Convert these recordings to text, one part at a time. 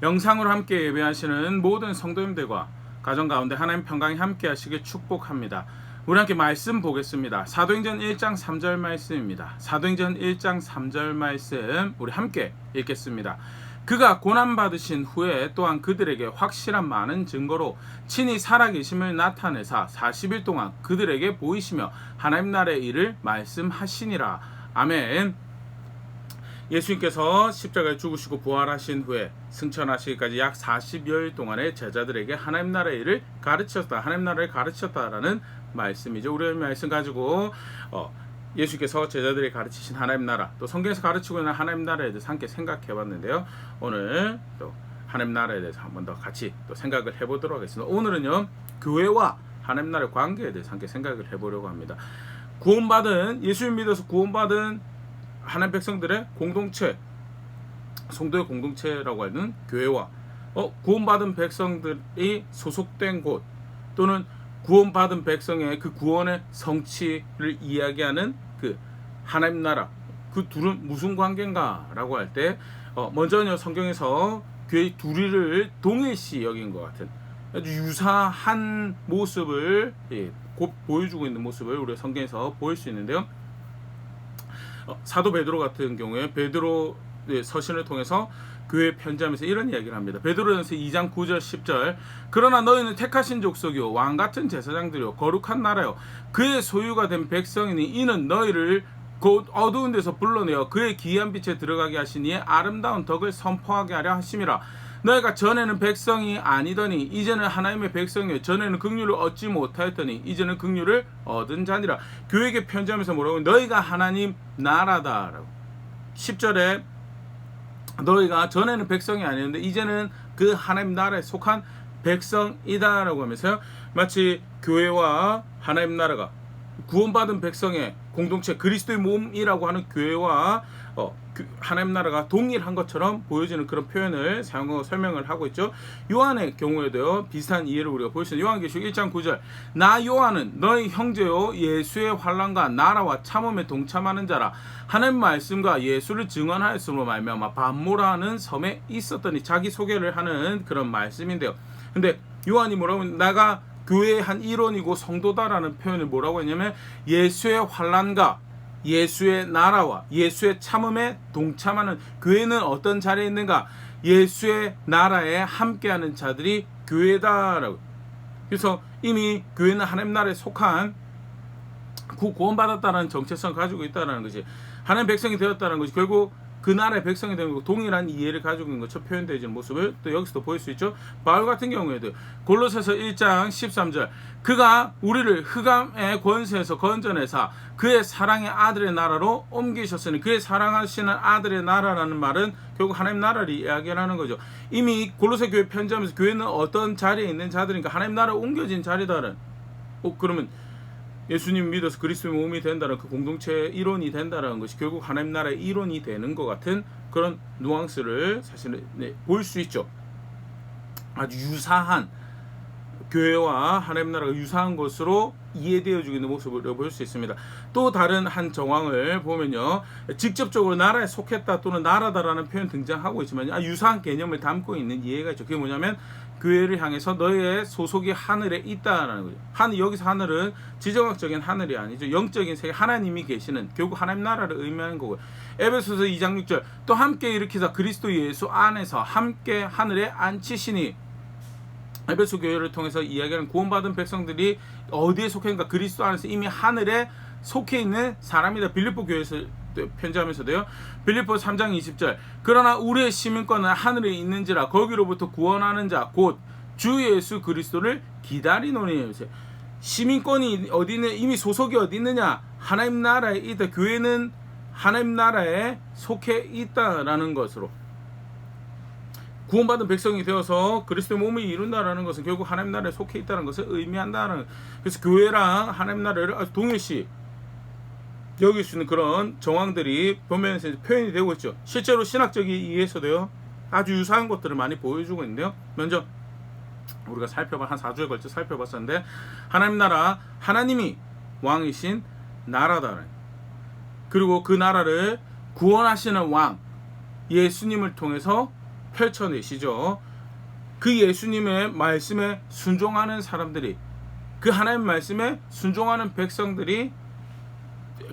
영상으로 함께 예배하시는 모든 성도님들과 가정 가운데 하나님 평강이 함께 하시길 축복합니다. 우리 함께 말씀 보겠습니다. 사도행전 1장 3절 말씀입니다. 사도행전 1장 3절 말씀 우리 함께 읽겠습니다. 그가 고난받으신 후에 또한 그들에게 확실한 많은 증거로 친히 살아계심을 나타내사 40일 동안 그들에게 보이시며 하나님 나라의 일을 말씀하시니라. 아멘. 예수님께서 십자가에 죽으시고 부활하신 후에 승천하시기까지 약 40여일 동안의 제자들에게 하나님 나라의 일을 가르쳤다. 하나님 나라를 가르쳤다라는 말씀이죠. 우리 말씀 가지고 예수께서 제자들에게 가르치신 하나님 나라, 또 성경에서 가르치고 있는 하나님 나라에 대해서 함께 생각해 봤는데요. 오늘 또 하나님 나라에 대해서 한 번 더 같이 또 생각을 해보도록 하겠습니다. 오늘은요, 교회와 하나님 나라의 관계에 대해서 함께 생각을 해보려고 합니다. 구원받은, 예수님 믿어서 구원받은 하나님 백성들의 공동체, 성도의 공동체라고 하는 교회와 구원받은 백성들이 소속된 곳, 또는 구원받은 백성의 그 구원의 성취를 이야기하는 그 하나님 나라, 그 둘은 무슨 관계인가라고 할 때 먼저는 성경에서 교회의 둘이를 동일시 여긴 것 같은 아주 유사한 모습을 곧 보여주고 있는 모습을 우리가 성경에서 보일 수 있는데요. 사도 베드로 같은 경우에 베드로의 서신을 통해서 교회 편지하면서 이런 이야기를 합니다. 베드로전서 2장 9절 10절 그러나 너희는 택하신 족속이요 왕같은 제사장들이요 거룩한 나라요 그의 소유가 된 백성이니 이는 너희를 곧 어두운 데서 불러내어 그의 기이한 빛에 들어가게 하시니 아름다운 덕을 선포하게 하려 하심이라. 너희가 전에는 백성이 아니더니 이제는 하나님의 백성이요 전에는 긍휼을 얻지 못하였더니 이제는 긍휼을 얻은 자니라. 교회에게 편지하면서 뭐라고? 너희가 하나님 나라다라고. 10절에 너희가 전에는 백성이 아니었는데 이제는 그 하나님 나라에 속한 백성이다라고 하면서요, 마치 교회와 하나님 나라가 구원받은 백성의 공동체, 그리스도의 몸이라고 하는 교회와 하나님 나라가 동일한 것처럼 보여지는 그런 표현을 사용하고 설명을 하고 있죠. 요한의 경우에도요, 비슷한 이해를 우리가 볼 수 있는 요한계시록 1장 9절 나 요한은 너희 형제요 예수의 환난과 나라와 참음에 동참하는 자라. 하나님 말씀과 예수를 증언하였으므로 말미암아 반모라는 섬에 있었더니 자기 소개를 하는 그런 말씀인데요. 근데 요한이 뭐라고 하면 나가 교회의 한 일원이고 성도다라는 표현을 뭐라고 했냐면 예수의 환난과 예수의 나라와 예수의 참음에 동참하는, 교회는 어떤 자리에 있는가? 예수의 나라에 함께하는 자들이 교회다라고. 그래서 이미 교회는 하나님 나라에 속한 구원받았다는 정체성을 가지고 있다는 것이, 하나님 백성이 되었다는 것이 결국 그 나라의 백성이 되는 것과 동일한 이해를 가지고 있는 것처럼 표현되어지는 모습을 또 여기서도 보일 수 있죠. 바울 같은 경우에도 골로새서 1장 13절 그가 우리를 흑암의 권세에서 건져내사 그의 사랑의 아들의 나라로 옮기셨으니, 그의 사랑하시는 아들의 나라라는 말은 결국 하나님 나라를 이야기하는 거죠. 이미 골로새 교회 편지하면서 교회는 어떤 자리에 있는 자들인가? 하나님 나라로 옮겨진 자리다는. 그러면 예수님 믿어서 그리스도의 몸이 된다는 그 공동체의 일원이 된다는 것이 결국 하나님 나라의 일원이 되는 것 같은 그런 누앙스를 사실은 볼 수 있죠. 아주 유사한, 교회와 하나님 나라가 유사한 것으로 이해되어지고 있는 모습을 볼 수 있습니다. 또 다른 한 정황을 보면요, 직접적으로 나라에 속했다 또는 나라다라는 표현 등장하고 있지만 유사한 개념을 담고 있는 이해가 있죠. 그게 뭐냐면 교회를 향해서 너의 소속이 하늘에 있다라는 거죠. 여기서 하늘은 지정학적인 하늘이 아니죠. 영적인 세계, 하나님이 계시는, 결국 하나님 나라를 의미하는 거고요. 에베소서 2장 6절 또 함께 일으키사 그리스도 예수 안에서 함께 하늘에 앉히시니, 에베소 교회를 통해서 이야기하는 구원받은 백성들이 어디에 속해 있는가? 그리스도 안에서 이미 하늘에 속해 있는 사람이다. 빌립보 교회에서 편지하면서도요, 빌립보 3장 20절 그러나 우리의 시민권은 하늘에 있는지라 거기로부터 구원하는 자 곧 주 예수 그리스도를 기다리노니. 시민권이 어디 있느냐? 이미 소속이 어디 있느냐? 하나님 나라에 있다. 교회는 하나님 나라에 속해 있다라는 것으로, 구원받은 백성이 되어서 그리스도의 몸을 이룬다라는 것은 결국 하나님 나라에 속해 있다는 것을 의미한다는. 그래서 교회랑 하나님 나라를 아주 동일시 여길 수 있는 그런 정황들이 보면서 표현이 되고 있죠. 실제로 신학적인 이해에서도요, 아주 유사한 것들을 많이 보여주고 있는데요. 먼저 우리가 한 4주에 걸쳐 살펴봤었는데, 하나님 나라, 하나님이 왕이신 나라다. 그리고 그 나라를 구원하시는 왕 예수님을 통해서 펼쳐내시죠. 그 예수님의 말씀에 순종하는 사람들이, 그 하나님 말씀에 순종하는 백성들이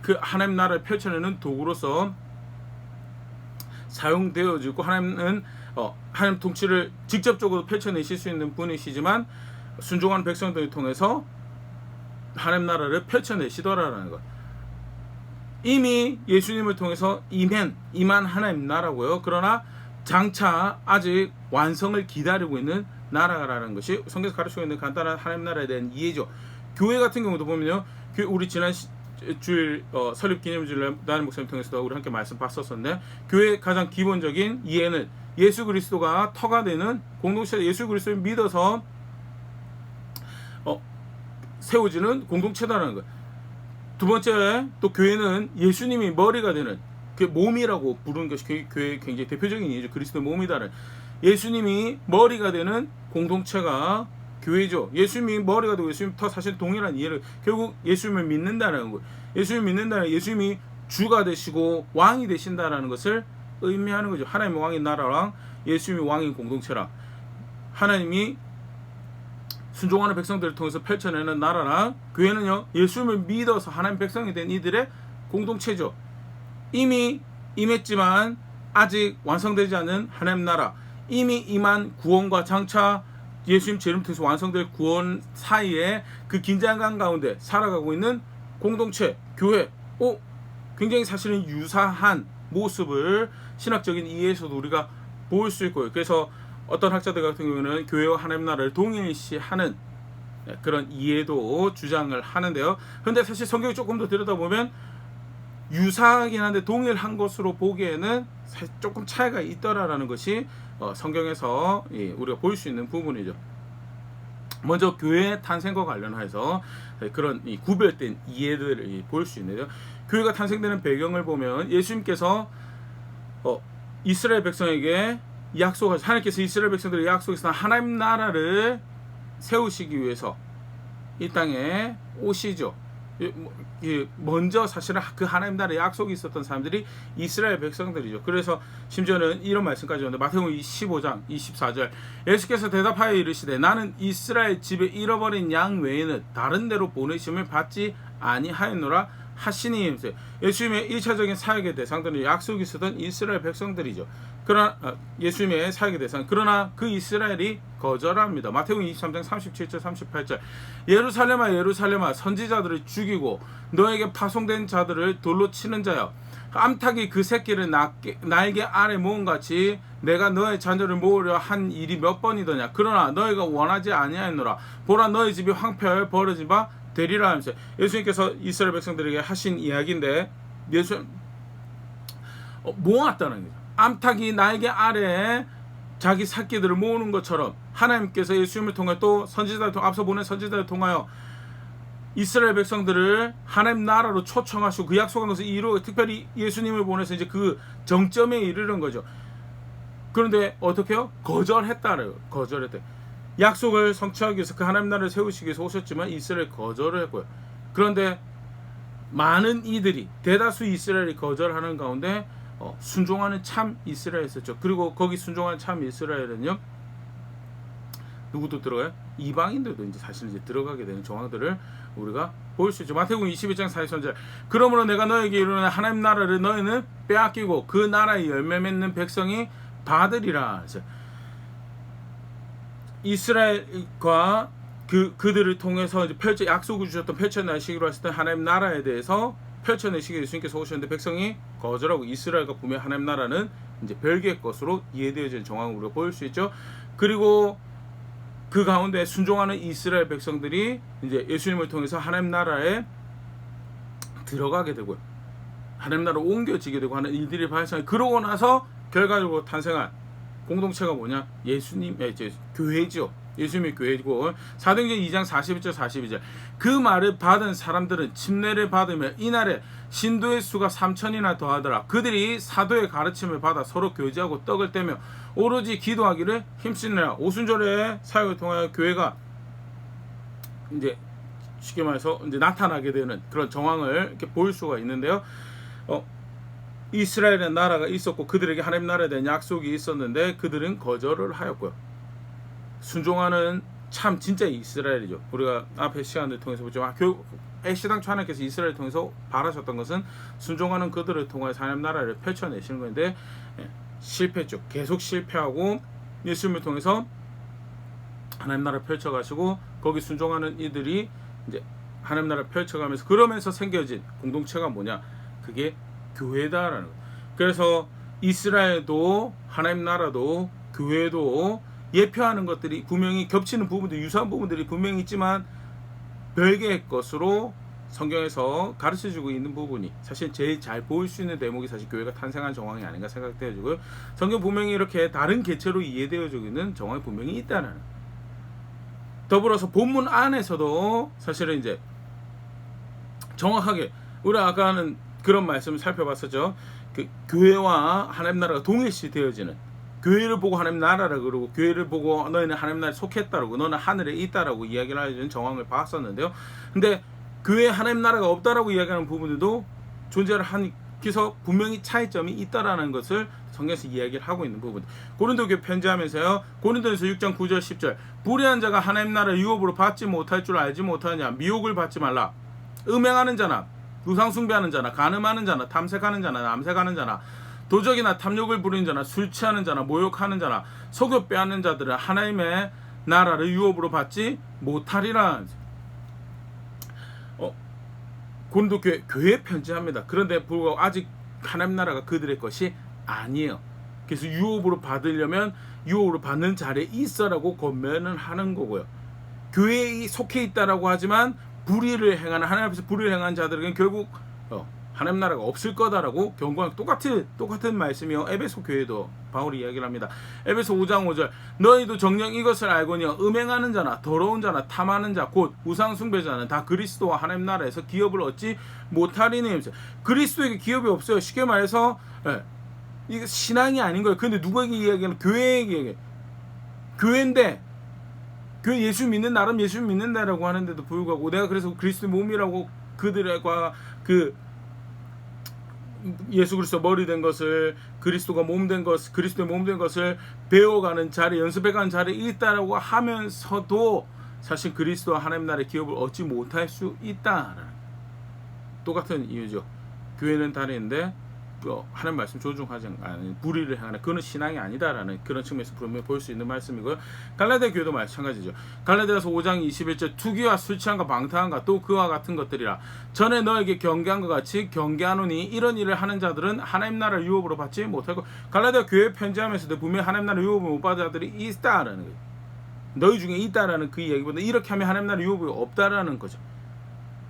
그 하나님 나라를 펼쳐내는 도구로서 사용되어지고, 하나님은 하나님 통치를 직접적으로 펼쳐내실 수 있는 분이시지만 순종하는 백성들을 통해서 하나님 나라를 펼쳐내시더라라는 것. 이미 예수님을 통해서 임한 하나님 나라고요. 그러나 장차 아직 완성을 기다리고 있는 나라라는 것이 성경에서 가르치고 있는 간단한 하나님 나라에 대한 이해죠. 교회 같은 경우도 보면요, 우리 지난 주일 설립 기념주일 나는 목사님 통해서도 우리 함께 말씀 봤었는데, 교회의 가장 기본적인 이해는 예수 그리스도가 터가 되는 공동체, 예수 그리스도를 믿어서 세워지는 공동체다라는 것. 두 번째, 또 교회는 예수님이 머리가 되는, 그 몸이라고 부르는 것이 교회의 굉장히 대표적인 이해죠. 그리스도의 몸이다는, 예수님이 머리가 되는 공동체가 교회죠. 예수님이 머리가 되고 예수님 터, 사실 동일한 이해를, 결국 예수님을 믿는다는 거예요. 예수님을 믿는다는, 예수님이 주가 되시고 왕이 되신다라는 것을 의미하는 거죠. 하나님의 왕인 나라랑 예수님이 왕인 공동체랑, 하나님이 순종하는 백성들을 통해서 펼쳐내는 나라랑, 교회는요, 예수님을 믿어서 하나님 백성이 된 이들의 공동체죠. 이미 임했지만 아직 완성되지 않은 하나님 나라, 이미 임한 구원과 장차 예수님 재림 통해서 완성될 구원 사이에 그 긴장감 가운데 살아가고 있는 공동체, 교회, 굉장히 사실은 유사한 모습을 신학적인 이해에서도 우리가 볼 수 있고요. 그래서 어떤 학자들 같은 경우는 교회와 하나님 나라를 동일시하는 그런 이해도 주장을 하는데요. 그런데 사실 성경을 조금 더 들여다보면 유사하긴 한데 동일한 것으로 보기에는 조금 차이가 있더라라는 것이 성경에서 우리가 볼 수 있는 부분이죠. 먼저 교회의 탄생과 관련해서 그런 구별된 이해들을 볼 수 있는데요. 교회가 탄생되는 배경을 보면 예수님께서 이스라엘 백성에게 하나님께서 이스라엘 백성들에게 약속하신 하나님 나라를 세우시기 위해서 이 땅에 오시죠. 먼저 사실은 그 하나님 나라의 약속이 있었던 사람들이 이스라엘 백성들이죠. 그래서 심지어는 이런 말씀까지 오는데, 마태복음 15장 24절, 예수께서 대답하여 이르시되 나는 이스라엘 집에 잃어버린 양 외에는 다른 데로 보내심을 받지 아니하였노라 하시니, 예수님의 1차적인 사역의 대상들은 약속이 있었던 이스라엘 백성들이죠. 그러나 예수님의 사역의 대상, 그러나 그 이스라엘이 거절합니다. 마태복음 23장 37절 38절, 예루살렘아 예루살렘아 선지자들을 죽이고 너에게 파송된 자들을 돌로 치는 자여, 암탉이 그 새끼를 날개 아래 모은 같이 내가 너의 자녀를 모으려 한 일이 몇 번이더냐. 그러나 너희가 원하지 아니하였노라. 보라, 너희 집이 황폐하여 버려진 바 되리라 하면서 예수님께서 이스라엘 백성들에게 하신 이야기인데, 모았다는 거죠. 암탉이 날개 아래에 자기 새끼들을 모으는 것처럼 하나님께서 예수님을 통해 또 선지자를 통해, 앞서 보낸 선지자를 통하여 이스라엘 백성들을 하나님 나라로 초청하시고 그 약속한 것을 이루어, 특별히 예수님을 보내서 이제 그 정점에 이르는 거죠. 그런데 어떻게요? 거절했다래요. 거절했대. 약속을 성취하기 위해서 그 하나님 나라를 세우시기 위해서 오셨지만 이스라엘 거절을 했고요. 그런데 많은 이들이, 대다수 이스라엘이 거절하는 가운데 순종하는 참 이스라엘이 있었죠. 그리고 거기 순종하는 참 이스라엘은요, 누구도 들어가요? 이방인들도 이제 사실 이제 들어가게 되는 정황들을 우리가 볼 수 있죠. 마태복음 21장 43절, 그러므로 내가 너에게 이르노니 하나님 나라를 너희는 빼앗기고 그 나라의 열매 맺는 백성이 받으리라. 이스라엘과 그들을 통해서 이제 약속을 주셨던 펼쳐내시기로 하셨던 하나님 나라에 대해서 펼쳐내시기 예수님께서 오셨는데 백성이 거절하고, 이스라엘과 분명히 하나님 나라는 이제 별개의 것으로 이해되어지는 정황을 우리가 볼 수 있죠. 그리고 그 가운데 순종하는 이스라엘 백성들이 이제 예수님을 통해서 하나님 나라에 들어가게 되고요. 하나님 나라로 옮겨지게 되고 하는 일들이 발생해, 그러고 나서 결과적으로 탄생한 공동체가 뭐냐? 이제 교회죠. 예수님의 교회고, 사도행전 2장 41절 42절, 그 말을 받은 사람들은 침례를 받으며 이날에 신도의 수가 3,000이나 더하더라. 그들이 사도의 가르침을 받아 서로 교제하고 떡을 떼며 오로지 기도하기를 힘쓰느라. 오순절의 사역을 통하여 교회가 이제 쉽게 말해서 이제 나타나게 되는 그런 정황을 이렇게 볼 수가 있는데요. 이스라엘의 나라가 있었고 그들에게 하나님 나라에 대한 약속이 있었는데 그들은 거절을 하였고요. 순종하는 참 진짜 이스라엘이죠. 우리가 앞에 시간을 통해서 보지만 애시당초 하나님께서 이스라엘을 통해서 바라셨던 것은 순종하는 그들을 통해 하나님 나라를 펼쳐내시는 건데 실패했죠. 계속 실패하고 예수님을 통해서 하나님 나라를 펼쳐가시고 거기 순종하는 이들이 이제 하나님 나라를 펼쳐가면서 그러면서 생겨진 공동체가 뭐냐? 그게 교회다라는 거예요. 그래서 이스라엘도 하나님 나라도 교회도 예표하는 것들이 분명히 겹치는 부분들, 유사한 부분들이 분명히 있지만 별개의 것으로 성경에서 가르쳐주고 있는 부분이 사실 제일 잘 보일 수 있는 대목이 사실 교회가 탄생한 정황이 아닌가 생각되어지고요. 성경 분명히 이렇게 다른 개체로 이해되어지고 있는 정황이 분명히 있다는. 더불어서 본문 안에서도 사실은 이제 정확하게 우리 아까는 그런 말씀을 살펴봤었죠. 그 교회와 하나님 나라가 동일시 되어지는, 교회를 보고 하나님 나라라 그러고 교회를 보고 너희는 하나님 나라에 속했다라고 너는 하늘에 있다라고 이야기를 하는 정황을 봤었는데요. 근데 교회에 하나님 나라가 없다라고 이야기하는 부분들도 존재를 하기서 분명히 차이점이 있다라는 것을 성경에서 이야기를 하고 있는 부분. 고린도교회 편지하면서요. 고린도전서 6장 9절 10절 불의한 자가 하나님 나라 유업으로 받지 못할 줄 알지 못하느냐. 미혹을 받지 말라. 음행하는 자나 우상 숭배하는 자나 간음하는 자나 탐색하는 자나 남색하는 자나 도적이나 탐욕을 부리는 자나 술 취하는 자나 모욕하는 자나 속여 빼앗는 자들은 하나님의 나라를 유업으로 받지 못하리라. 고린도 교회 편지합니다. 그런데 불구하고 아직 하나님 나라가 그들의 것이 아니에요. 그래서 유업으로 받으려면 유업으로 받는 자리에 있어라고 권면을 하는 거고요. 교회에 속해 있다라고 하지만 불의를 행하는, 하나님 앞에서 불의를 행하는 자들에게는 결국 하나님 나라가 없을 거다라고 경고하는 똑같은 말씀이요. 에베소 교회도 바울이 이야기를 합니다. 에베소 5장 5절 너희도 정녕 이것을 알거니 음행하는 자나 더러운 자나 탐하는 자 곧 우상 숭배자는 다 그리스도와 하나님 나라에서 기업을 얻지 못하리니. 그리스도에게 기업이 없어요. 쉽게 말해서 이게 신앙이 아닌 거예요. 근데 누구에게 이야기하는? 교회에게 이야기해요. 교회인데 교회 예수 믿는 나름 예수 믿는다라고 하는데도 불구하고 내가 그래서 그리스도의 몸이라고 그들과 그 예수 그리스도 머리 된 것을 그리스도가 몸 된 것, 그리스도의 몸 된 것을 배워가는 자리, 연습해가는 자리에 있다라고 하면서도 사실 그리스도와 하나님 나라의 기업을 얻지 못할 수 있다라는 똑같은 이유죠. 교회는 다른데 하나님 말씀 존중하지 않는 불의를 행하는 그는 신앙이 아니다라는 그런 측면에서 분명히 볼 수 있는 말씀이고요. 갈라디아 교회도 마찬가지죠. 갈라디아서 5장 21절 투기와 술 취함과 방탕함과 또 그와 같은 것들이라 전에 너에게 경계한 것 같이 경계하노니 이런 일을 하는 자들은 하나님 나라를 유업으로 받지 못하고. 갈라디아 교회 편지하면서도 분명히 하나님 나라 유업을 못 받은 자들이 있다라는 거예요. 너희 중에 있다라는 그 이야기보다 이렇게 하면 하나님 나라 유업이 없다라는 거죠.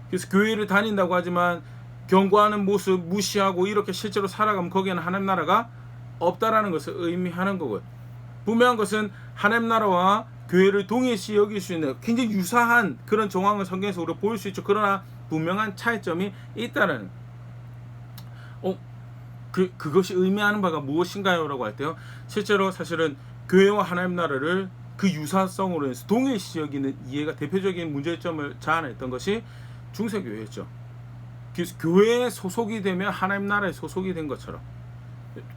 그래서 교회를 다닌다고 하지만 경고하는 모습 무시하고 이렇게 실제로 살아가면 거기에는 하나님 나라가 없다라는 것을 의미하는 거고요. 분명한 것은 하나님 나라와 교회를 동일시 여길 수 있는 굉장히 유사한 그런 정황을 성경에서 우리가 볼 수 있죠. 그러나 분명한 차이점이 있다는. 그것이 의미하는 바가 무엇인가요? 라고 할 때요. 실제로 사실은 교회와 하나님 나라를 그 유사성으로 해서 동일시 여기는 이해가 대표적인 문제점을 자아냈던 것이 중세교회였죠. 그래서 교회에 소속이 되면 하나님 나라에 소속이 된 것처럼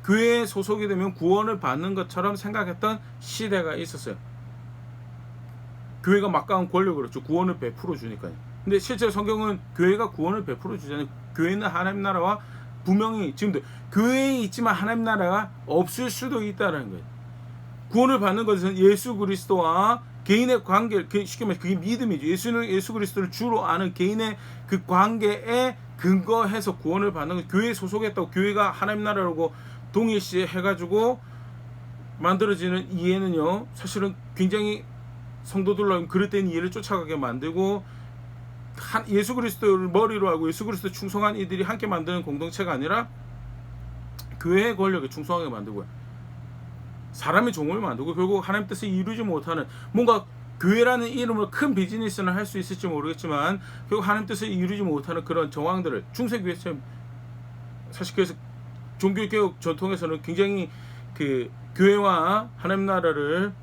교회에 소속이 되면 구원을 받는 것처럼 생각했던 시대가 있었어요. 교회가 막강한 권력을 얻죠. 구원을 베풀어 주니까요. 근데 실제 성경은 교회가 구원을 베풀어 주잖아요. 교회는 하나님 나라와 분명히 지금도 교회에 있지만 하나님 나라가 없을 수도 있다는 거예요. 구원을 받는 것은 예수 그리스도와 개인의 관계, 쉽게 말해서 그게 믿음이죠. 예수 그리스도를 주로 아는 개인의 그 관계에 근거해서 구원을 받는 것. 교회에 소속했다고 교회가 하나님 나라라고 동일시 해가지고 만들어지는 이해는요, 사실은 굉장히 성도들로 그릇된 이해를 쫓아가게 만들고 예수 그리스도를 머리로 하고 예수 그리스도 충성한 이들이 함께 만드는 공동체가 아니라 교회의 권력에 충성하게 만들고요. 사람의 종을 만들고 결국 하나님 뜻을 이루지 못하는 뭔가 교회라는 이름으로 큰 비즈니스는 할 수 있을지 모르겠지만 결국 하나님 뜻을 이루지 못하는 그런 정황들을 중세교회처럼 사실 그래서 종교개혁 전통에서는 굉장히 그 교회와 하나님 나라를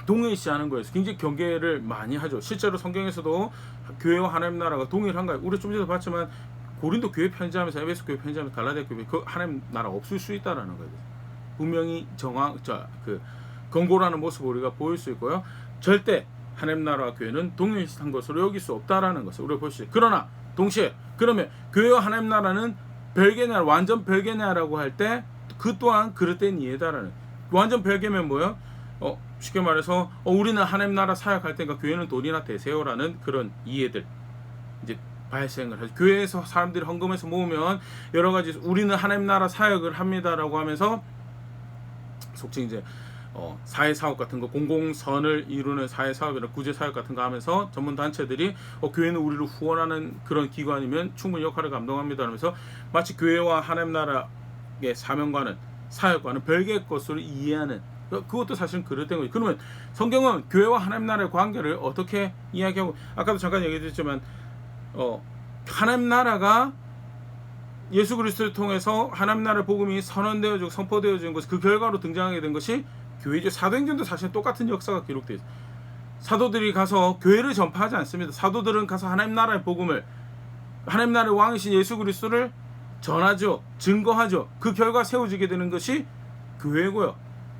동일시하는 거에서 굉장히 경계를 많이 하죠. 실제로 성경에서도 교회와 하나님 나라가 동일한가요? 우리 좀 전에 봤지만 고린도 교회 편지하면서 에베소 교회 편지하면서 갈라디아 교회 그 하나님 나라 없을 수 있다라는 거예요. 분명히 권고라는 모습을 우리가 보일 수 있고요. 절대 하나님 나라와 교회는 동일한 것으로 여길 수 없다라는 것을 우리가 볼 수 있어요. 그러나 동시에 그러면 교회와 하나님 나라는 별개냐, 완전 별개냐라고 할 때 그 또한 그릇된 이해다라는. 완전 별개면 뭐예요? 쉽게 말해서 우리는 하나님 나라 사역할 때니까 교회는 돈이나 대세요라는 그런 이해들 이제 발생을 하죠. 교회에서 사람들이 헌금해서 모으면 여러 가지 우리는 하나님 나라 사역을 합니다라고 하면서 속칭 이제 사회사업 같은 거, 공공선을 이루는 사회사업이나 구제사역 같은 거 하면서 전문 단체들이 교회는 우리를 후원하는 그런 기관이면 충분히 역할을 감당합니다 하면서 마치 교회와 하나님 나라의 사명과는 사역과는 별개의 것으로 이해하는, 그것도 사실은 그릇된 거죠. 그러면 성경은 교회와 하나님 나라의 관계를 어떻게 이야기하고, 아까도 잠깐 얘기했지만 하나님 나라가 예수 그리스도를 통해서 하나님 나라의 복음이 선언되어지고 선포되어지는 것, 그 결과로 등장하게 된 것이 교회죠. 사도행전도 사실 똑같은 역사가 기록되어 있어요. 사도들이 가서 교회를 전파하지 않습니다. 사도들은 가서 하나님 나라의 복음을, 하나님 나라의 왕이신 예수 그리스도를 전하죠. 증거하죠. 그 결과 세워지게 되는 것이 교회고요.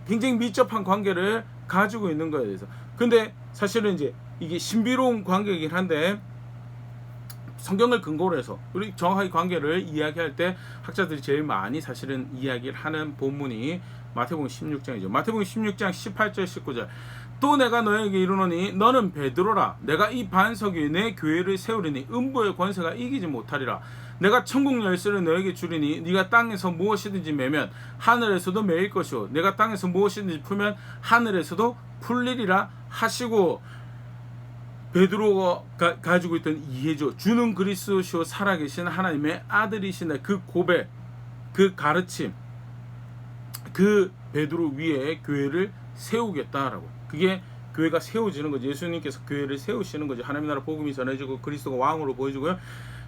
굉장히 밀접한 관계를 가지고 있는 거에 대해서. 근데 사실은 이제 이게 신비로운 관계이긴 한데 성경을 근거로 해서 우리 정확하게 관계를 이야기할 때 학자들이 제일 많이 사실은 이야기를 하는 본문이 마태복음 16장이죠. 마태복음 16장 18절 19절. 또 내가 너에게 이르노니 너는 베드로라. 내가 이 반석 위에 내 교회를 세우리니 음부의 권세가 이기지 못하리라. 내가 천국 열쇠를 너에게 주리니 네가 땅에서 무엇이든지 매면 하늘에서도 매일 것이요 내가 땅에서 무엇이든지 풀면 하늘에서도 풀리리라 하시고, 베드로가 가지고 있던 이해죠. 주는 그리스도시요 살아계신 하나님의 아들이시다. 그 고백, 그 가르침, 그 베드로 위에 교회를 세우겠다라고. 그게 교회가 세워지는 거죠. 예수님께서 교회를 세우시는 거죠. 하나님 나라 복음이 전해지고 그리스도가 왕으로 보여지고요.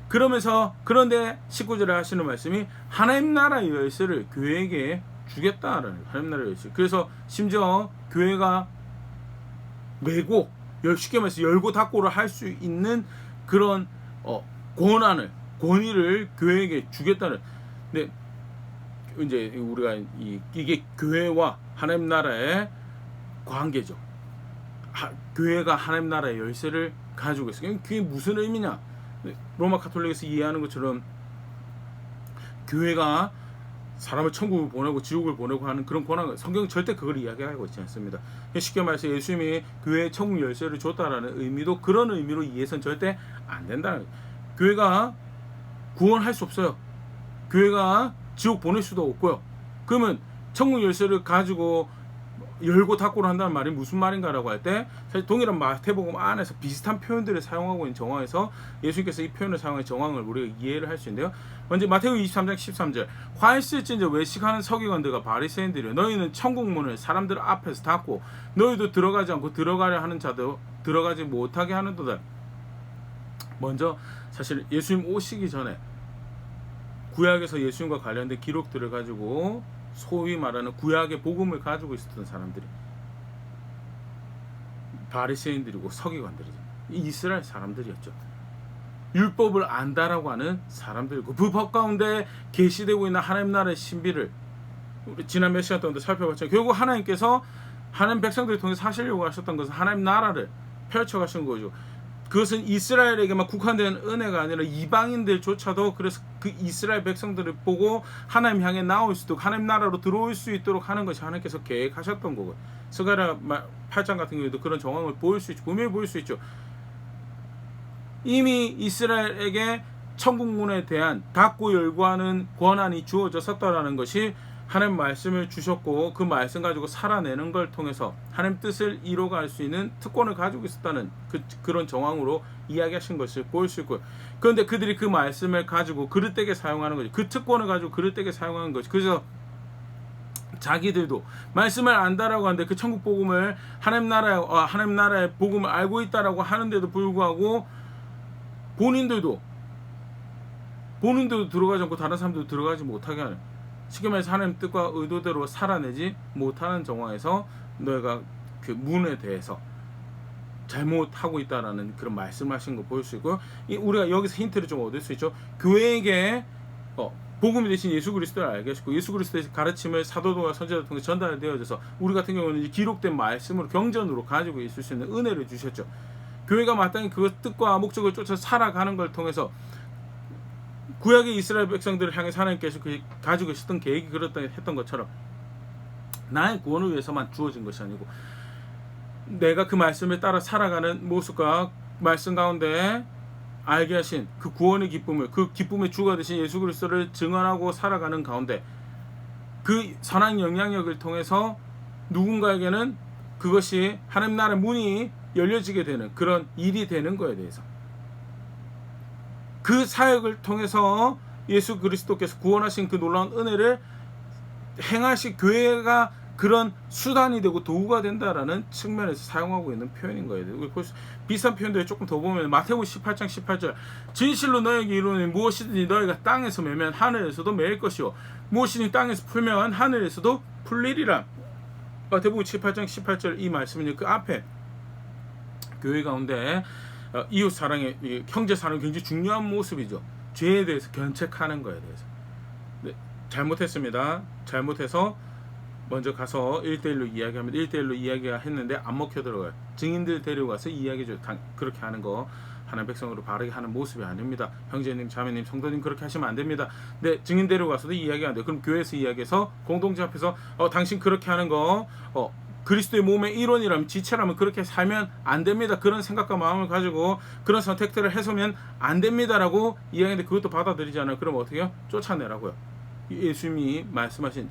그러면서 그런데 19절에 하시는 말씀이 하나님 나라의 열쇠를 교회에게 주겠다라는, 하나님 나라의 열쇠. 그래서 심지어 교회가 메고 쉽게 말해서 열고 닫고를 할 수 있는 그런 권위를 교회에게 주겠다는. 근데 이제 우리가 이게 교회와 하나님 나라의 관계죠. 교회가 하나님 나라의 열쇠를 가지고 있어요. 그게 무슨 의미냐? 로마 카톨릭에서 이해하는 것처럼 교회가 사람을 천국을 보내고 지옥을 보내고 하는 그런 권한, 성경은 절대 그걸 이야기하고 있지 않습니다. 쉽게 말해서 예수님이 교회에 천국 열쇠를 줬다라는 의미도 그런 의미로 이해해서는 절대 안 된다는 거예요. 교회가 구원할 수 없어요. 교회가 지옥 보낼 수도 없고요. 그러면 천국 열쇠를 가지고 열고 닫고를 한다는 말이 무슨 말인가라고 할 때 사실 동일한 마태복음 안에서 비슷한 표현들을 사용하고 있는 정황에서 예수님께서 이 표현을 사용한 정황을 우리가 이해를 할 수 있는데요. 먼저 마태복음 23장 13절. 화 있을진저 외식하는 서기관들과 바리새인들이여 너희는 천국 문을 사람들 앞에서 닫고 너희도 들어가지 않고 들어가려 하는 자도 들어가지 못하게 하는도다. 먼저 사실 예수님 오시기 전에 구약에서 예수님과 관련된 기록들을 가지고 소위 말하는 구약의 복음을 가지고 있었던 사람들이 바리새인들이고 서기관들이죠. 이스라엘 사람들이었죠. 율법을 안다라고 하는 사람들이고 그 법 가운데 계시되고 있는 하나님 나라의 신비를 우리 지난 몇 시간 동안 살펴봤죠. 결국 하나님께서 하나님 백성들을 통해 하시려고 하셨던 것은 하나님 나라를 펼쳐가신 거죠. 그것은 이스라엘에게만 국한된 은혜가 아니라 이방인들조차도 그래서 그 이스라엘 백성들을 보고 하나님 향해 나올 수 있도록 하나님 나라로 들어올 수 있도록 하는 것이 하나님께서 계획하셨던 거고, 스가랴 8장 같은 경우에도 그런 정황을 보일 수 있죠. 분명히 보일 수 있죠. 이미 이스라엘에게 천국문에 대한 닫고 열고 하는 권한이 주어졌었다라는 것이 하나님 말씀을 주셨고 그 말씀 가지고 살아내는 걸 통해서 하나님 뜻을 이루어갈 수 있는 특권을 가지고 있었다는 그런 정황으로 이야기하신 것을 보일 수 있고요. 그런데 그들이 그 말씀을 가지고 그릇되게 사용하는 거죠. 그 특권을 가지고 그릇되게 사용하는 거죠. 그래서 자기들도 말씀을 안다라고 하는데 그 천국 복음을 하나님 나라의 복음을 알고 있다라고 하는데도 불구하고 본인들도 들어가지 않고 다른 사람들도 들어가지 못하게 하는, 쉽게 말해서 하나님 뜻과 의도대로 살아내지 못하는 정황에서 너희가 그 문에 대해서 잘못하고 있다라는 그런 말씀하신 거 볼 수 있고, 우리가 여기서 힌트를 좀 얻을 수 있죠. 교회에게 복음이 되신 예수 그리스도를 알게 하시고 예수 그리스도의 가르침을 사도들과 선지자들 통해 전달되어져서 우리 같은 경우는 기록된 말씀으로 경전으로 가지고 있을 수 있는 은혜를 주셨죠. 교회가 마땅히 그 뜻과 목적을 쫓아 살아가는 걸 통해서 구약의 이스라엘 백성들을 향해 하나님께서 가지고 계셨던 계획이 그렇다 했던 것처럼 나의 구원을 위해서만 주어진 것이 아니고 내가 그 말씀을 따라 살아가는 모습과 말씀 가운데 알게 하신 그 구원의 기쁨을, 그 기쁨의 주가 되신 예수 그리스도를 증언하고 살아가는 가운데 그 선한 영향력을 통해서 누군가에게는 그것이 하나님 나라의 문이 열려지게 되는 그런 일이 되는 거에 대해서 그 사역을 통해서 예수 그리스도께서 구원하신 그 놀라운 은혜를 행하신 교회가 그런 수단이 되고 도구가 된다라는 측면에서 사용하고 있는 표현인 거예요. 비슷한 표현들 조금 더 보면 마태복음 18장 18절 진실로 너에게 이르노니 무엇이든지 너희가 땅에서 매면 하늘에서도 매일 것이요 무엇이든지 땅에서 풀면 하늘에서도 풀리리라. 마태복음 18장 18절 이 말씀은요, 그 앞에 교회 가운데 이웃 사랑의 형제 사랑이 굉장히 중요한 모습이죠. 죄에 대해서 견책하는 거에 대해서. 네, 잘못했습니다. 잘못해서 먼저 가서 1대1로 이야기하면 1대1로 이야기했는데 안 먹혀 들어가요. 증인들 데려가서 이야기해줘요. 그렇게 하는 거 하나님 백성으로 바르게 하는 모습이 아닙니다. 형제님, 자매님, 성도님 그렇게 하시면 안 됩니다. 네, 증인 데려가서도 이야기 안 돼요. 그럼 교회에서 이야기해서 공동체 앞에서 당신 그렇게 하는 거 그리스도의 몸의 일원이라면 지체라면 그렇게 살면 안 됩니다. 그런 생각과 마음을 가지고 그런 선택들을 해서면 안 됩니다라고 이야기하는데 그것도 받아들이지 않아요. 그럼 어떻게 해요? 쫓아내라고요. 예수님이 말씀하신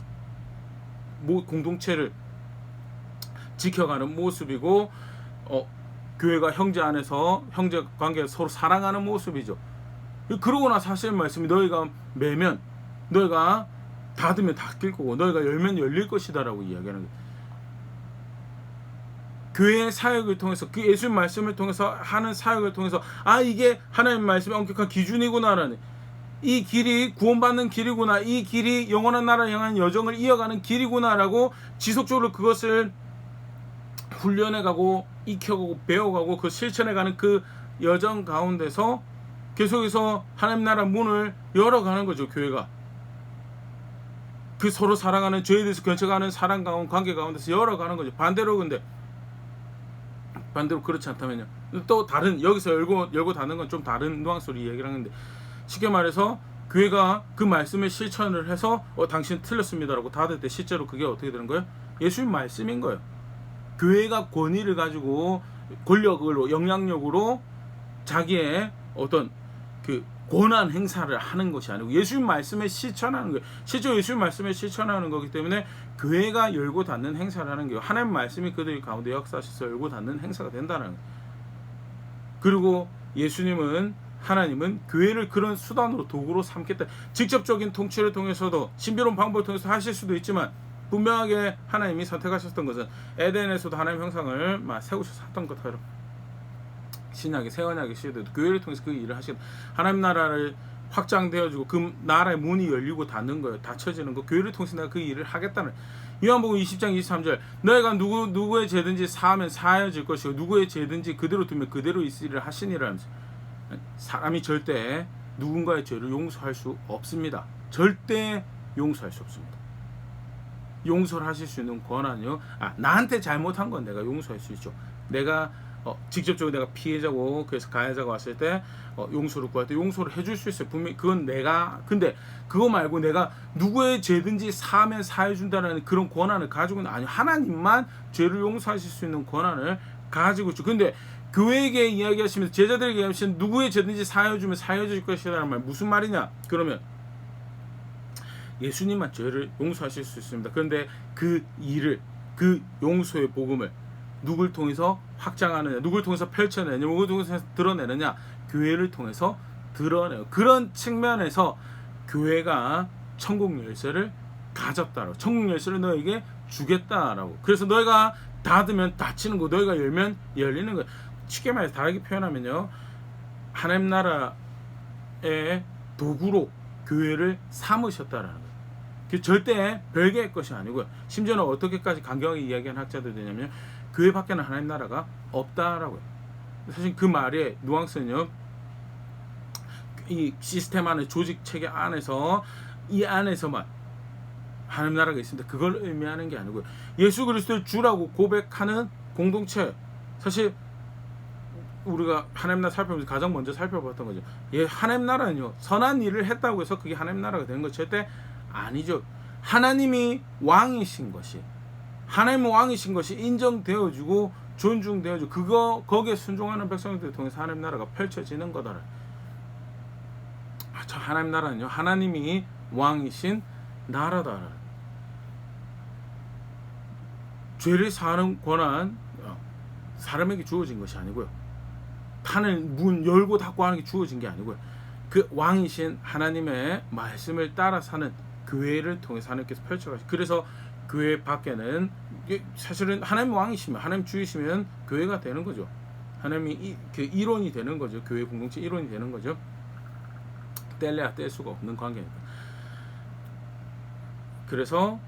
공동체를 지켜가는 모습이고 교회가 형제 안에서 형제 관계에서 서로 사랑하는 모습이죠. 그러고 나서 하시는 말씀이 너희가 매면 너희가 닫으면 닫힐 거고 너희가 열면 열릴 것이다 라고 이야기하는 거예요. 교회의 사역을 통해서 그 예수님 말씀을 통해서 하는 사역을 통해서 이게 하나님 말씀의 엄격한 기준이구나라는 이 길이 구원받는 길이구나, 이 길이 영원한 나라를 향한 여정을 이어가는 길이구나라고 지속적으로 그것을 훈련해가고 익혀가고 배워가고 그 실천해가는 그 여정 가운데서 계속해서 하나님 나라 문을 열어가는 거죠. 교회가 그 서로 사랑하는 죄에 대해서 견책하는 사랑 가운 관계 가운데서 열어가는 거죠. 반대로 그렇지 않다면요, 또 다른 여기서 열고 닫는 건 좀 다른 뉘앙스로 이야기를 하는데, 쉽게 말해서 교회가 그 말씀을 실천을 해서 당신 틀렸습니다라고 닫을 때 실제로 그게 어떻게 되는 거예요? 예수님 말씀인 거예요. 교회가 권위를 가지고 권력으로 영향력으로 자기의 어떤 그 권한 행사를 하는 것이 아니고 예수님 말씀을 실천하는 거예요. 실제로 예수님 말씀을 실천하는 거기 때문에 교회가 열고 닫는 행사를 하는 거예요. 하나님 말씀이 그들 가운데 역사하셔서 열고 닫는 행사가 된다는 거예요. 그리고 하나님은 교회를 그런 수단으로 도구로 삼겠다. 직접적인 통치를 통해서도 신비로운 방법을 통해서 하실 수도 있지만 분명하게 하나님이 선택하셨던 것은 에덴에서도 하나님 형상을 세우셔서 했던 것처럼 신약의 새 언약의 시대도 교회를 통해서 그 일을 하시고 하나님 나라를 확장되어지고 그 나라의 문이 열리고 닫는 거예요. 닫혀지는 거. 교회를 통해서 내가 그 일을 하겠다는. 요한복음 20장 23절 너희가 누구의 죄든지 사하면 사하여질 것이고 누구의 죄든지 그대로 두면 그대로 있으리라 하시니라 하면서 사람이 절대 누군가의 죄를 용서할 수 없습니다. 절대 용서할 수 없습니다. 용서를 하실 수 있는 권한이요. 나한테 잘못한 건 내가 용서할 수 있죠. 내가 직접적으로 내가 피해자고 그래서 가해자가 왔을 때 용서를 구할 때 용서를 해줄 수 있어요. 분명히 그건 근데 그거 말고 내가 누구의 죄든지 사하면 사해준다는 그런 권한을 가지고는 아니요. 하나님만 죄를 용서하실 수 있는 권한을 가지고 있죠. 근데 교회에게 이야기하시면서 제자들에게 이야기하시면 누구의 죄든지 사해주면 사해줄 것이라는 말 무슨 말이냐? 그러면 예수님만 죄를 용서하실 수 있습니다. 그런데 그 일을 그 용서의 복음을 누굴 통해서 확장하느냐, 누굴 통해서 펼쳐내느냐, 누굴 통해서 드러내느냐, 교회를 통해서 드러내요. 그런 측면에서 교회가 천국 열쇠를 가졌다라고, 천국 열쇠를 너에게 주겠다라고. 그래서 너희가 닫으면 닫히는 거, 너희가 열면 열리는 거. 쉽게 말해서 다르게 표현하면요, 하나님 나라의 도구로 교회를 삼으셨다라는 거예요. 절대 별개의 것이 아니고요. 심지어는 어떻게까지 강경하게 이야기하는 학자들이 되냐면 교회 밖에는 하나님 나라가 없다라고요. 사실 그 말의 뉘앙스는요, 이 시스템 안에, 조직 체계 안에서, 이 안에서만 하나님 나라가 있습니다. 그걸 의미하는 게 아니고요. 예수 그리스도를 주라고 고백하는 공동체. 사실 우리가 하나님 나라 살펴보면서 가장 먼저 살펴봤던 거죠. 예, 하나님 나라는요, 선한 일을 했다고 해서 그게 하나님 나라가 되는 것 절대 아니죠. 하나님이 왕이신 것이, 하나님 왕이신 것이 인정되어주고 존중되어주고 거기에 순종하는 백성들을 통해서 하나님 나라가 펼쳐지는 거다. 저 하나님 나라는요, 하나님이 왕이신 나라다. 죄를 사하는 권한 사람에게 주어진 것이 아니고요, 하늘 문 열고 닫고 하는 게 주어진 게 아니고요, 그 왕이신 하나님의 말씀을 따라 사는 교회를 통해서 하나님께서 펼쳐가시고, 그래서 교회 밖에는 사실은 하나님 왕이시면, 하나님 주이시면 교회가 되는 거죠. 하나님이 그 일원이 되는 거죠. 교회 공동체 일원이 되는 거죠. 뗄래야 뗄 수가 없는 관계니까. 그래서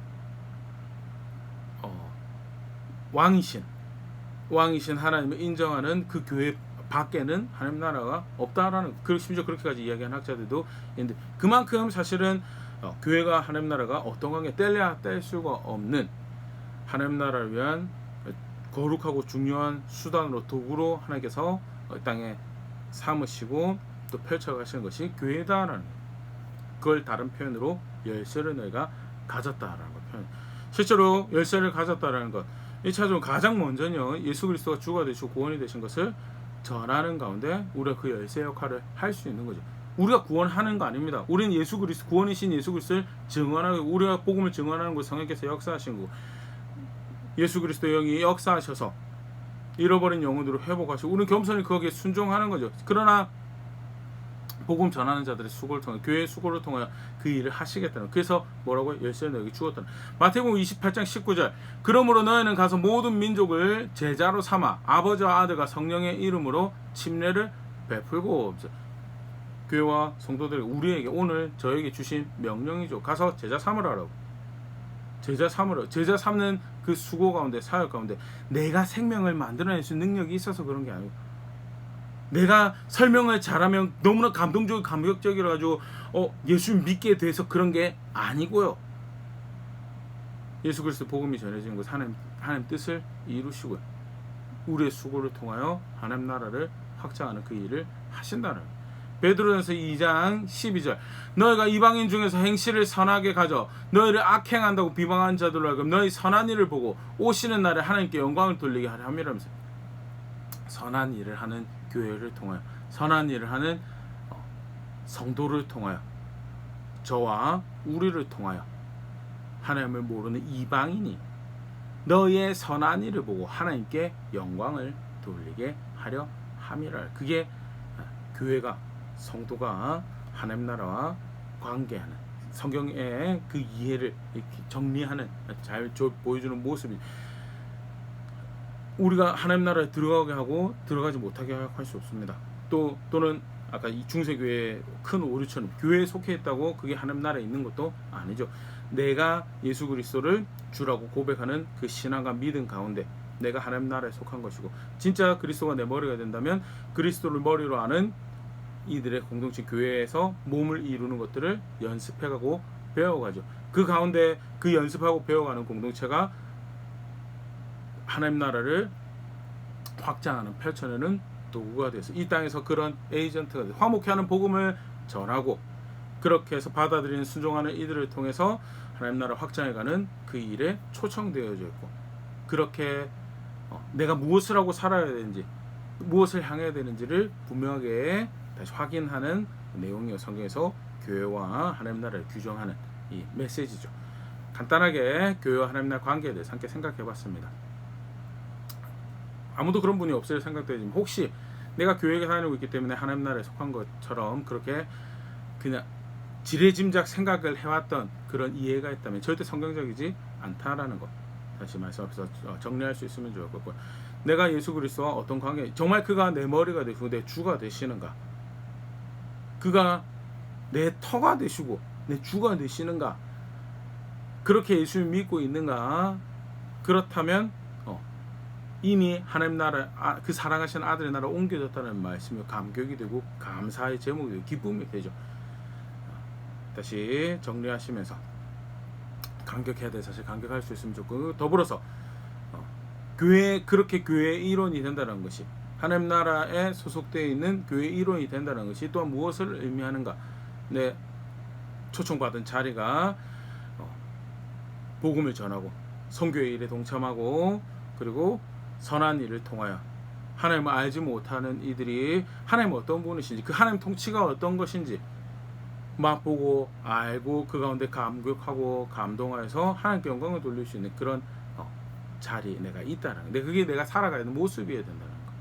왕이신 하나님을 인정하는 그 교회 밖에는 하나님 나라가 없다라는, 심지어 그렇게까지 이야기하는 학자들도 있는데, 그만큼 사실은 교회가 하나님 나라가 어떤 관계, 뗄래야 뗄 수가 없는 하나님 나라를 위한 거룩하고 중요한 수단으로, 도구로 하나님께서 땅에 삼으시고 또 펼쳐가시는 것이 교회다라는, 그걸 다른 표현으로 열쇠를 너희가 가졌다라는 것 표현. 실제로 열쇠를 가졌다라는 것, 1차적으로 가장 먼저는요, 예수 그리스도가 주가 되시고 구원이 되신 것을 전하는 가운데 우리가 그 열쇠 역할을 할 수 있는 거죠. 우리가 구원하는 거 아닙니다. 우리는 예수 그리스도, 구원이신 예수 그리스도를 증언하고, 우리가 복음을 증언하는 것, 성령께서 역사하신 거고, 예수 그리스도 영이 역사하셔서 잃어버린 영혼들을 회복하시고, 우리는 겸손히 거기에 순종하는 거죠. 그러나 복음 전하는 자들의 수고를 통해, 교회의 수고를 통하여 그 일을 하시겠다는, 그래서 뭐라고요? 열쇠를 너에게 주었다는. 마태복음 28장 19절, 그러므로 너희는 가서 모든 민족을 제자로 삼아 아버지와 아들과 성령의 이름으로 침례를 베풀고. 교회와 성도들, 우리에게 오늘 저에게 주신 명령이죠. 가서 제자 삼으라라고. 제자 삼는 그 수고 가운데, 사역 가운데 내가 생명을 만들어낼 수 있는 능력이 있어서 그런 게 아니고, 내가 설명을 잘하면 너무나 감동적이고 감격적이라 가지고 예수 믿게 돼서 그런 게 아니고요. 예수 그리스도 복음이 전해지는 것, 하나님 뜻을 이루시고요, 우리의 수고를 통하여 하나님 나라를 확장하는 그 일을 하신다는. 베드로전서 2장 12절, 너희가 이방인 중에서 행실을 선하게 가져 너희를 악행한다고 비방한 자들로 하여금 너희 선한 일을 보고 오시는 날에 하나님께 영광을 돌리게 하려 함이라면서. 선한 일을 하는 교회를 통하여, 선한 일을 하는 성도를 통하여, 저와 우리를 통하여 하나님을 모르는 이방인이 너희의 선한 일을 보고 하나님께 영광을 돌리게 하려 함이라. 그게 교회가, 성도가 하나님 나라와 관계하는, 성경의 그 이해를 정리하는, 잘 보여주는 모습이, 우리가 하나님 나라에 들어가게 하고 들어가지 못하게 할 수 없습니다. 또는 아까 이 중세교회의 큰 오류처럼 교회에 속해 있다고 그게 하나님 나라에 있는 것도 아니죠. 내가 예수 그리스도를 주라고 고백하는 그 신앙과 믿음 가운데 내가 하나님 나라에 속한 것이고, 진짜 그리스도가 내 머리가 된다면 그리스도를 머리로 아는 이들의 공동체, 교회에서 몸을 이루는 것들을 연습해가고 배워가죠. 그 가운데 그 연습하고 배워가는 공동체가 하나님 나라를 확장하는, 펼쳐내는 도구가 돼서 이 땅에서 그런 에이전트가 돼서 화목해하는 복음을 전하고, 그렇게 해서 받아들이는, 순종하는 이들을 통해서 하나님 나라 확장해가는 그 일에 초청되어져 있고, 그렇게 내가 무엇을 하고 살아야 되는지, 무엇을 향해야 되는지를 분명하게 다시 확인하는 내용이요, 성경에서 교회와 하나님 나라를 규정하는 이 메시지죠. 간단하게 교회와 하나님 나라 관계에 대해서 함께 생각해봤습니다. 아무도 그런 분이 없을 생각되지만, 혹시 내가 교회에 다니고 있기 때문에 하나님 나라에 속한 것처럼 그렇게 그냥 지레짐작 생각을 해왔던 그런 이해가 있다면 절대 성경적이지 않다라는 것, 다시 말씀해서 정리할 수 있으면 좋을 것 같고요. 내가 예수 그리스도와 어떤 관계, 정말 그가 내 머리가 되시고 내 주가 되시는가, 그가 내 터가 되시고 내 주가 되시는가, 그렇게 예수를 믿고 있는가. 그렇다면 이미 하나님 나라 그 사랑하시는 아들의 나라 옮겨졌다는 말씀이 감격이 되고 감사의 제목이 되고 기쁨이 되죠. 다시 정리하시면서 감격해야 돼. 사실 감격할 수 있으면 좋고, 더불어서 그렇게 교회의 일원이 된다는 것이, 하나님 나라에 소속되어 있는 교회의 일원이 된다는 것이 또한 무엇을 의미하는가. 네, 초청받은 자리가 복음을 전하고 선교의 일에 동참하고, 그리고 선한 일을 통하여 하나님을 알지 못하는 이들이 하나님은 어떤 분이신지, 그 하나님 통치가 어떤 것인지 맛보고 알고 그 가운데 감격하고 감동하여서 하나님께 영광을 돌릴 수 있는 그런 자리에 내가 있다는 거. 그게 내가 살아가야 하는 모습이어야 된다는 거.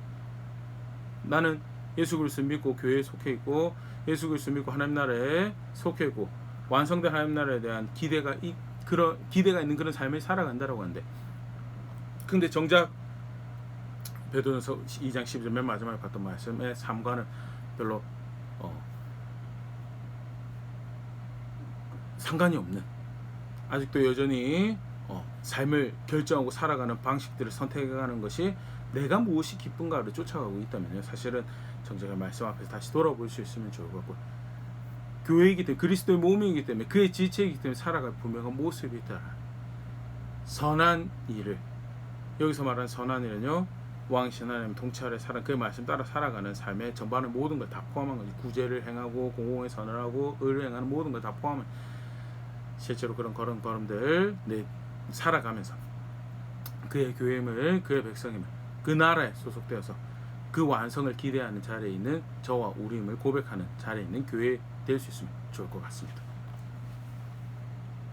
나는 예수 그리스도 믿고 교회에 속해 있고, 예수 그리스도 믿고 하나님 나라에 속해 있고, 완성된 하나님 나라에 대한 그런 기대가 있는 그런 삶을 살아간다라고 하는데, 근데 정작 베드로전서 2장 12절 맨 마지막에 봤던 말씀의 삶과는 별로 상관이 없는, 아직도 여전히 삶을 결정하고 살아가는 방식들을 선택해가는 것이 내가 무엇이 기쁜가를 쫓아가고 있다면요, 사실은 정작의 말씀 앞에서 다시 돌아볼 수 있으면 좋을 것 같고, 교회이기 때문에, 그리스도의 몸이기 때문에, 그의 지체이기 때문에 살아갈 분명한 모습이 있다. 선한 일을, 여기서 말하는 선한 일은요, 왕신 하나님 통치 아래 살아, 그 말씀 따라 살아가는 삶의 전반의 모든 걸 다 포함한 거지. 구제를 행하고 공공의 선을 하고 의를 행하는 모든 걸 다 포함한, 실제로 그런 걸음들 살아가면서 그의 교회임을, 그의 백성임을, 그 나라에 소속되어서 그 완성을 기대하는 자리에 있는 저와 우리임을 고백하는 자리에 있는 교회 될 수 있으면 좋을 것 같습니다.